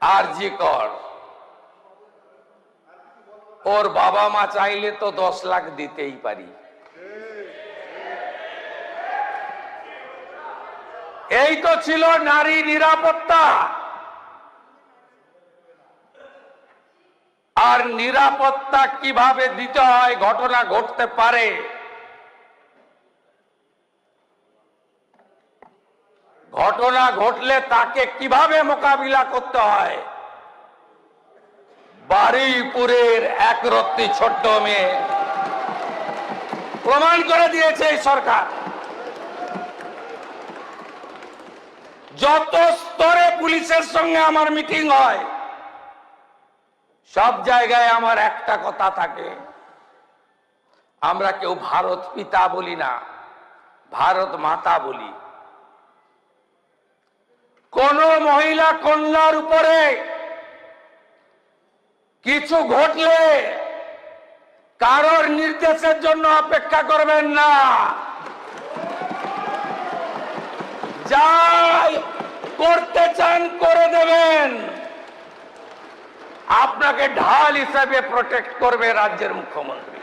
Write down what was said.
আরজি কর, ওর বাবা মা চাইলে তো 10 লাখ দিতেই পারি। এই তো ছিল নারী নিরাপত্তা। আর নিরাপত্তা কিভাবে দিতে হয়, ঘটনা ঘটতে পারে, ঘটনা ঘটলে তাকে কিভাবে মোকাবিলা করতে হয়, বারুইপুরের একরত্তি ছোট্ট মেয়ে প্রমাণ করে দিয়েছে এই সরকার। যত স্তরে পুলিশের সঙ্গে আমার মিটিং হয়, সব জায়গায় আমার একটা কথা থাকে, আমরা কেউ ভারত পিতা বলি না, ভারত মাতা বলি। কোন মহিলা কন্যার উপরে কিছু ঘটলে কারোর নির্দেশের জন্য অপেক্ষা করবেন না, যাই করতে চান করে দেবেন। আপনাকে ঢাল হিসেবে প্রোটেক্ট করবে রাজ্যের মুখ্যমন্ত্রী।